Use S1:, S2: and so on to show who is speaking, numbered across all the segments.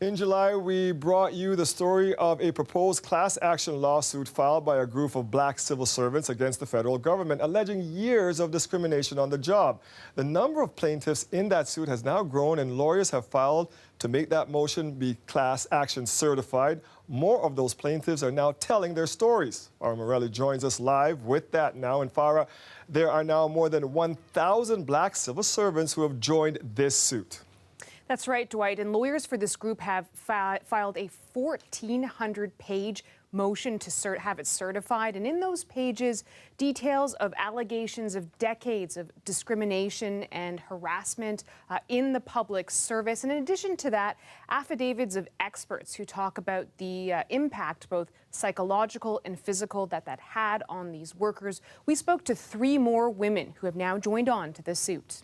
S1: In July, we brought you the story of a proposed class action lawsuit filed by a group of black civil servants against the federal government, alleging years of discrimination on the job. The number of plaintiffs in that suit has now grown, and lawyers have filed to make that motion be class action certified. More of those plaintiffs are now telling their stories. Farah Morelli joins us live with that now. And Farah, there are now more than 1,000 black civil servants who have joined this suit.
S2: That's right, Dwight. And lawyers for this group have filed a 1,400-page motion to have it certified. And in those pages, details of allegations of decades of discrimination and harassment in the public service. And in addition to that, affidavits of experts who talk about the impact, both psychological and physical, that had on these workers. We spoke to 3 more women who have now joined on to the suit.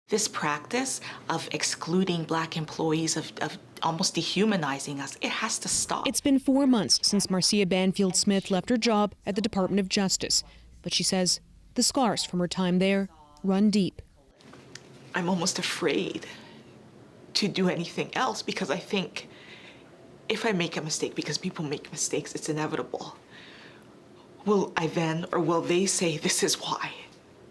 S3: This practice of excluding black employees, of almost dehumanizing us, it has to stop.
S4: It's been 4 months since Marcia Banfield-Smith left her job at the Department of Justice. But she says the scars from her time there run deep.
S3: I'm almost afraid to do anything else because I think if I make a mistake, because people make mistakes, it's inevitable. Will I then, or will they say this is why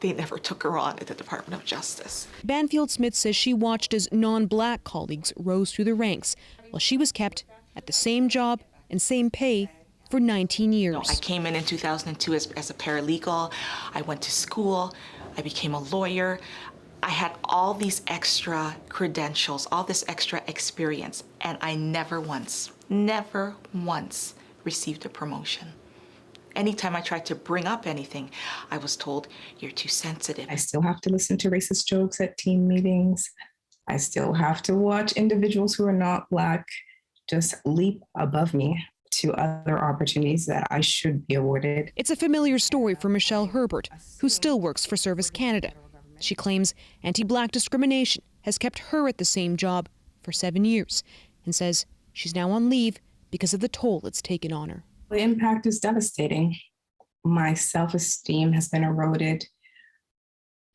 S3: they never took her on at the Department of Justice?
S4: Banfield-Smith says she watched as non-black colleagues rose through the ranks while she was kept at the same job and same pay for 19 years.
S3: I came in 2002 as a paralegal. I went to school. I became a lawyer. I had all these extra credentials, all this extra experience, and I never once received a promotion. Anytime I tried to bring up anything, I was told, you're too sensitive.
S5: I still have to listen to racist jokes at team meetings. I still have to watch individuals who are not Black just leap above me to other opportunities that I should be awarded.
S4: It's a familiar story for Michelle Herbert, who still works for Service Canada. She claims anti-Black discrimination has kept her at the same job for 7 years and says she's now on leave because of the toll it's taken on her.
S5: The impact is devastating. My self-esteem has been eroded.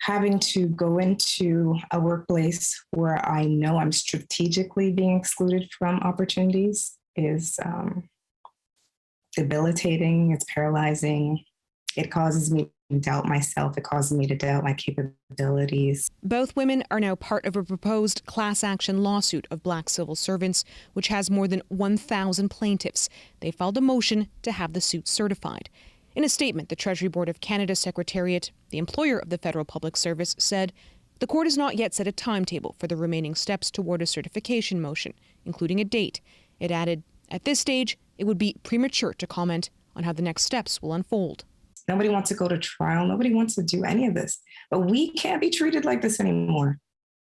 S5: Having to go into a workplace where I know I'm strategically being excluded from opportunities is debilitating, it's paralyzing. It causes me to doubt myself. It causes me to doubt my capabilities.
S4: Both women are now part of a proposed class action lawsuit of black civil servants, which has more than 1,000 plaintiffs. They filed a motion to have the suit certified. In a statement, the Treasury Board of Canada Secretariat, the employer of the Federal Public Service, said the court has not yet set a timetable for the remaining steps toward a certification motion, including a date. It added, at this stage, it would be premature to comment on how the next steps will unfold.
S5: Nobody wants to go to trial. Nobody wants to do any of this. But we can't be treated like this anymore.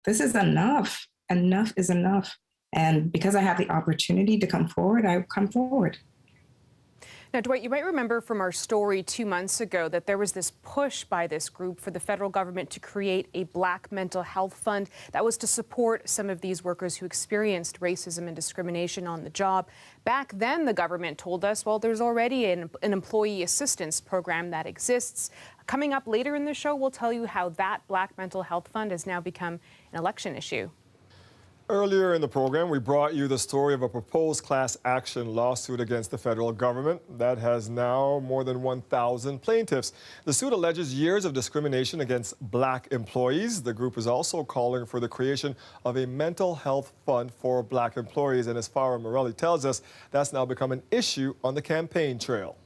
S5: This is enough. Enough is enough. And because I have the opportunity to come forward, I come forward.
S2: Now, Dwight, you might remember from our story 2 months ago that there was this push by this group for the federal government to create a Black mental health fund that was to support some of these workers who experienced racism and discrimination on the job. Back then, the government told us, well, there's already an employee assistance program that exists. Coming up later in the show, we'll tell you how that Black mental health fund has now become an election issue.
S1: Earlier in the program, we brought you the story of a proposed class action lawsuit against the federal government that has now more than 1,000 plaintiffs. The suit alleges years of discrimination against Black employees. The group is also calling for the creation of a mental health fund for Black employees. And as Farah Morelli tells us, that's now become an issue on the campaign trail.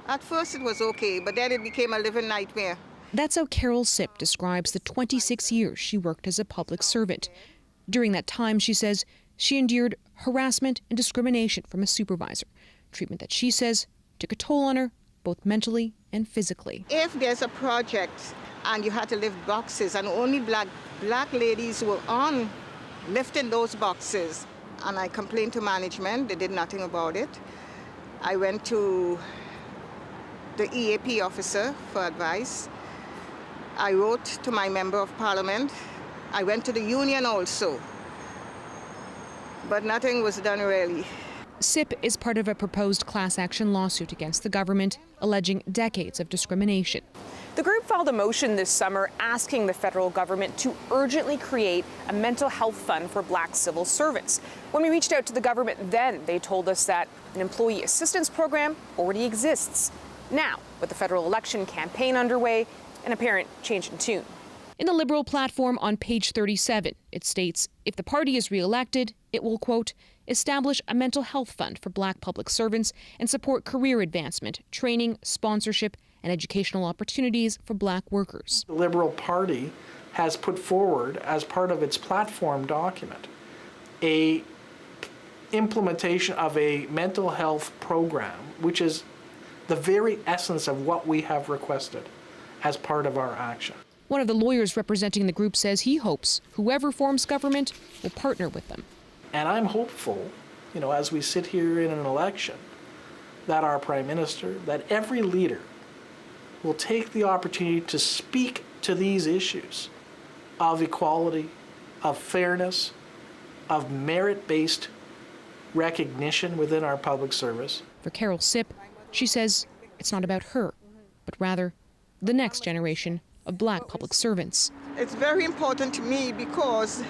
S6: At first it was okay, but then it became a living nightmare.
S4: That's how Carol Sipp describes the 26 years she worked as a public servant. During that time, she says, she endured harassment and discrimination from a supervisor, treatment that she says took a toll on her, both mentally and physically.
S6: If there's a project and you had to lift boxes and only black ladies were on lifting those boxes, and I complained to management, they did nothing about it. I went to the EAP officer for advice. I wrote to my member of parliament. I went to the union also, but nothing was done really.
S4: SIP is part of a proposed class action lawsuit against the government, alleging decades of discrimination.
S2: The group filed a motion this summer asking the federal government to urgently create a mental health fund for black civil servants. When we reached out to the government then, they told us that an employee assistance program already exists. Now, with the federal election campaign underway, an apparent change in tune.
S4: In the Liberal platform on page 37, it states if the party is re-elected, it will, quote, establish a mental health fund for black public servants and support career advancement, training, sponsorship, and educational opportunities for black workers.
S7: The Liberal Party has put forward, as part of its platform document, a implementation of a mental health program, which is the very essence of what we have requested as part of our action.
S4: One of the lawyers representing the group says he hopes whoever forms government will partner with them.
S7: And I'm hopeful, as we sit here in an election, that our Prime Minister, that every leader will take the opportunity to speak to these issues of equality, of fairness, of merit-based recognition within our public service.
S4: For Carol Sipp, she says it's not about her, but rather the next generation of black public servants.
S6: It's very important to me because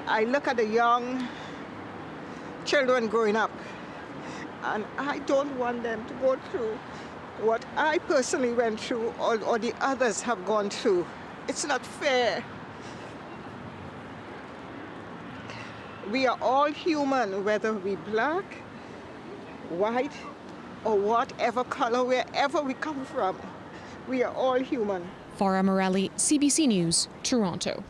S6: I look at the young children growing up, and I don't want them to go through what I personally went through or the others have gone through. It's not fair. We are all human, whether we black, white, or whatever color, wherever we come from. We are all human.
S4: Farah Morelli, CBC News, Toronto.